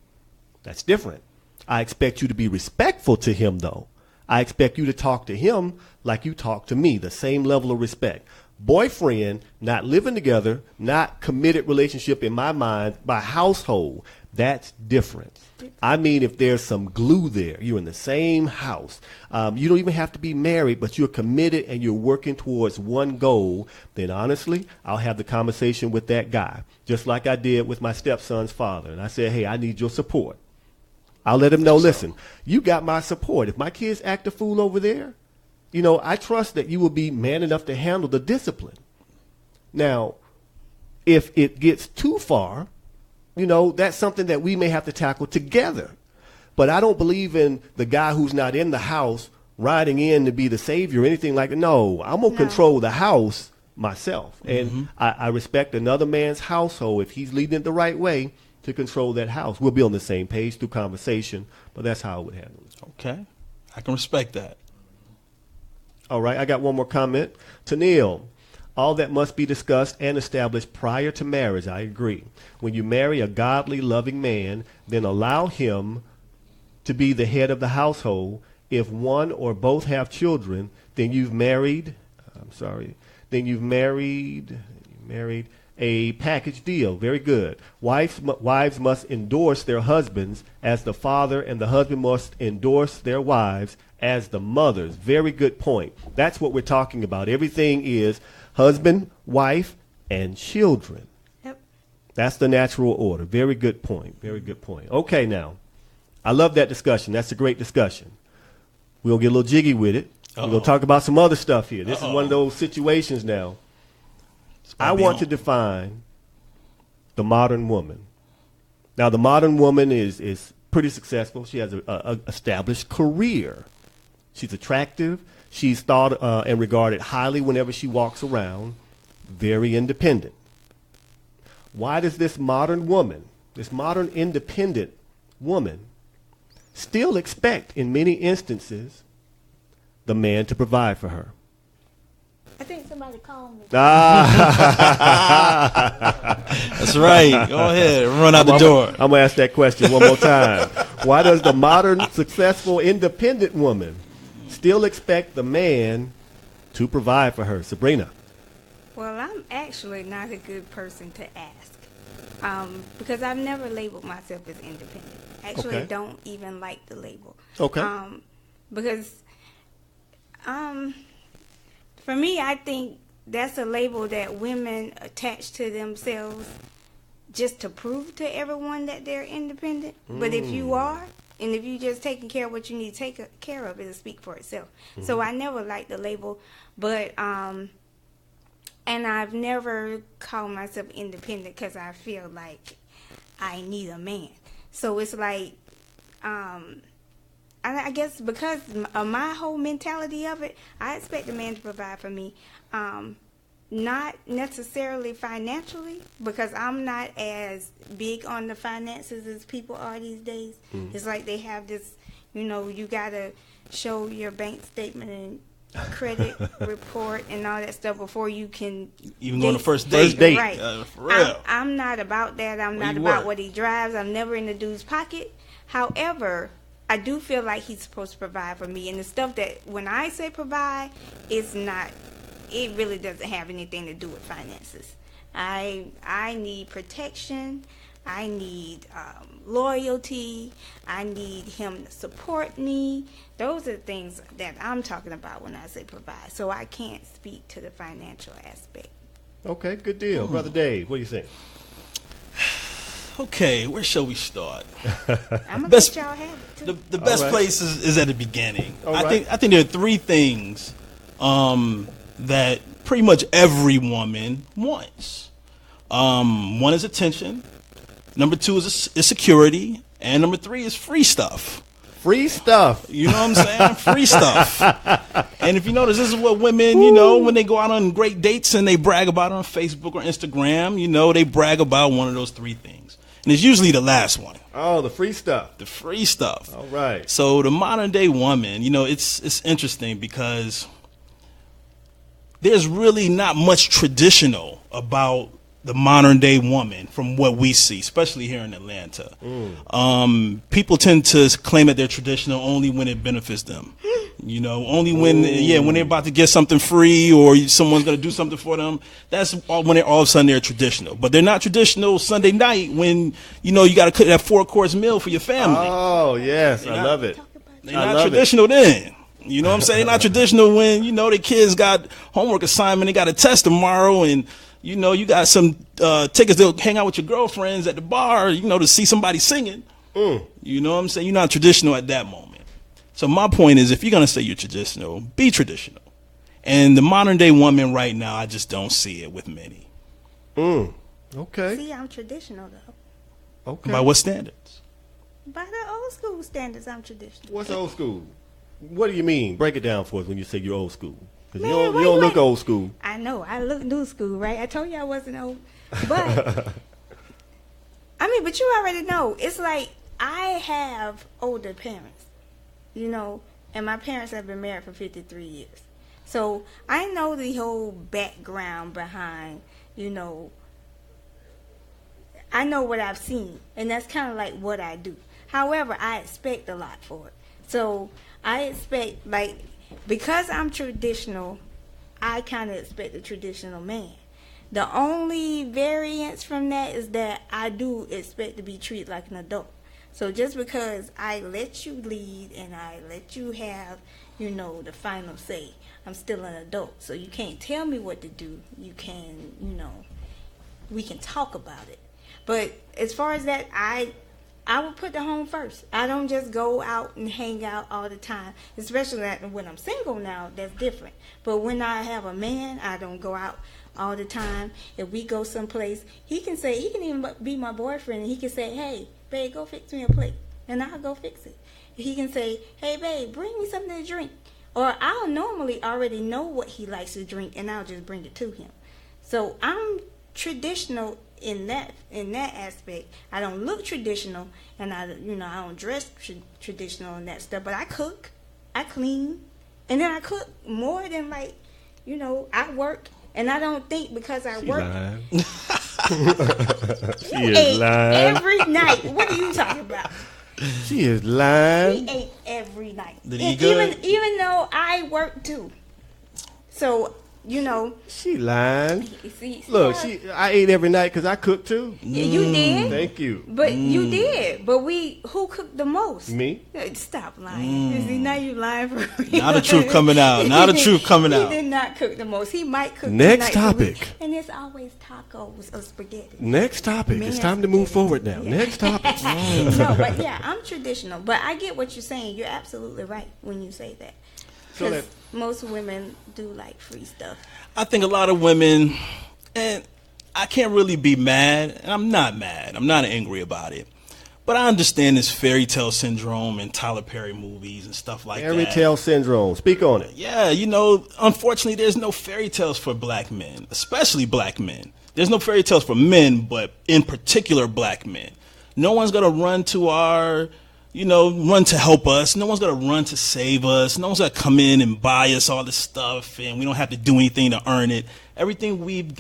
That's different. I expect you to be respectful to him, though. I expect you to talk to him like you talk to me, the same level of respect. Boyfriend, not living together, not committed relationship in my mind, by household, that's different. I mean, if there's some glue there, you're in the same house. You don't even have to be married, but you're committed and you're working towards one goal. Then honestly, I'll have the conversation with that guy, just like I did with my stepson's father. And I said, hey, I need your support. I'll let him know, listen, you got my support. If my kids act a fool over there, I trust that you will be man enough to handle the discipline. Now, if it gets too far, that's something that we may have to tackle together. But I don't believe in the guy who's not in the house riding in to be the savior or anything like that. No, I'm going to control the house myself. And I respect another man's household if he's leading it the right way to control that house. We'll be on the same page through conversation, but that's how I would handle it. Okay. I can respect that. All right. I got one more comment. Tanil. All that must be discussed and established prior to marriage. I agree. When you marry a godly, loving man, then allow him to be the head of the household. If one or both have children, then you've married a package deal. Very good. Wives must endorse their husbands as the father, and the husband must endorse their wives as the mothers. Very good point. That's what we're talking about. Everything is husband, wife, and children. Yep. That's the natural order. Very good point. Very good point. Okay, now, I love that discussion. That's a great discussion. We're going to get a little jiggy with it. We're going to talk about some other stuff here. This is one of those situations now. I want to define the modern woman. Now, the modern woman is pretty successful. She has a established career. She's attractive. She's thought and regarded highly whenever she walks around. Very independent. Why does this modern woman, this modern independent woman, still expect, in many instances, the man to provide for her? I think somebody called me. That's right. Go ahead. Run out the door. I'm going to ask that question one more time. Why does the modern, successful, independent woman still expect the man to provide for her? Sabrina. Well, I'm actually not a good person to ask because I've never labeled myself as independent. Actually, Okay. don't even like the label. Okay. Because for me, I think that's a label that women attach to themselves just to prove to everyone that they're independent. But if you are, and if you just taking care of what you need to take care of, it'll speak for itself. So I never liked the label, but and I've never called myself independent because I feel like I need a man. So it's like, I guess because of my whole mentality of it, I expect a man to provide for me. Not necessarily financially, because I'm not as big on the finances as people are these days. It's like they have this, you got to show your bank statement and credit report and all that stuff before you can even go on the first date. Right. For real. I'm not about that. I'm Where not you about work? what he drives. I'm never in the dude's pocket. However, I do feel like he's supposed to provide for me. And the stuff that, when I say provide, it's not, it really doesn't have anything to do with finances. I need protection. I need loyalty. I need him to support me. Those are the things that I'm talking about when I say provide. So I can't speak to the financial aspect. Okay, good deal. Brother Dave, what do you think? Okay, where shall we start? I'm going to Best- let y'all have it, too. The best right. place is at the beginning. All I right. think there are three things that pretty much every woman wants. One is attention. Number two is security. And number three is free stuff. Free stuff. You know what I'm saying? Free stuff. And if you notice, this is what women, when they go out on great dates and they brag about it on Facebook or Instagram, they brag about one of those three things. And it's usually the last one. Oh, the free stuff. The free stuff. All right. So the modern day woman, it's interesting because there's really not much traditional about the modern day woman from what we see, especially here in Atlanta. People tend to claim that they're traditional only when it benefits them. Only when they're about to get something free or someone's going to do something for them. That's when all of a sudden they're traditional. But they're not traditional Sunday night when, you got to cook that 4-course meal for your family. Oh, yes. I not- love it. They're I not love traditional then. You know what I'm saying? They're not traditional when, the kids got homework assignment, they got a test tomorrow, and, you got some tickets to hang out with your girlfriends at the bar, to see somebody singing. You know what I'm saying? You're not traditional at that moment. So my point is, if you're going to say you're traditional, be traditional. And the modern day woman right now, I just don't see it with many. Okay. See, I'm traditional, though. Okay. By what standards? By the old school standards, I'm traditional. What's old school? What do you mean? Break it down for us when you say you're old school. Because you Man, don't, where you don't you look at? old school. I know, I look new school, right? I told you I wasn't old. But, but you already know. It's like I have older parents, and my parents have been married for 53 years. So I know the whole background behind, I know what I've seen, and that's kind of like what I do. However, I expect a lot for it. So I expect, because I'm traditional, I kind of expect a traditional man. The only variance from that is that I do expect to be treated like an adult. So just because I let you lead and I let you have, the final say, I'm still an adult. So you can't tell me what to do. You can, we can talk about it. But as far as that, I would put the home first. I don't just go out and hang out all the time, especially when I'm single now. That's different. But when I have a man, I don't go out all the time. If we go someplace, he can even be my boyfriend, and he can say, "Hey, babe, go fix me a plate," and I'll go fix it. He can say, "Hey, babe, bring me something to drink," or I'll normally already know what he likes to drink, and I'll just bring it to him. So I'm traditional in that aspect. I don't look traditional, and I don't dress traditional and that stuff. But I cook, I clean, and then I cook more than I work. And I don't think because I work. Lying. You ate every night. What are you talking about? She is lying. He ate every night. Did he eat good? Even though I work too. So, She lying. See, Look, I ate every night because I cooked too. You did. Thank you. But you did. But who cooked the most? Me. Stop lying. See, now you lying for me. Now the truth coming out. Now the truth coming out. He did not cook the most. He might cook Next 2 nights a week. topic. And it's always tacos or spaghetti. Next topic. It's time to move forward now. Yeah. Next topic. No, but yeah, I'm traditional. But I get what you're saying. You're absolutely right when you say that. So Because most women do like free stuff. I think a lot of women, and I can't really be mad, and I'm not mad. I'm not angry about it. But I understand this fairy tale syndrome and Tyler Perry movies and stuff like that. Fairy tale syndrome. Speak on it. Yeah, unfortunately, there's no fairy tales for black men, especially black men. There's no fairy tales for men, but in particular black men. No one's going to run to run to help us. No one's going to run to save us. No one's going to come in and buy us all this stuff, and we don't have to do anything to earn it. Everything we've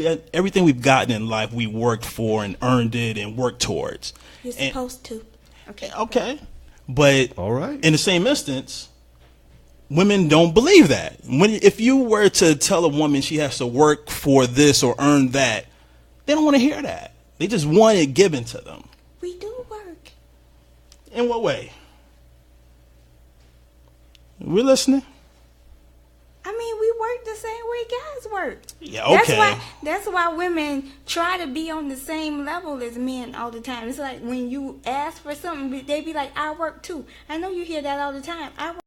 gotten in life, we worked for and earned it and worked towards. You're supposed to. Okay. But All right. in the same instance, women don't believe that. If you were to tell a woman she has to work for this or earn that, they don't want to hear that. They just want it given to them. We do work. In what way? We're listening. I mean, we work the same way guys work. Yeah, okay. That's why women try to be on the same level as men all the time. It's like when you ask for something, they be like, "I work too." I know you hear that all the time. I work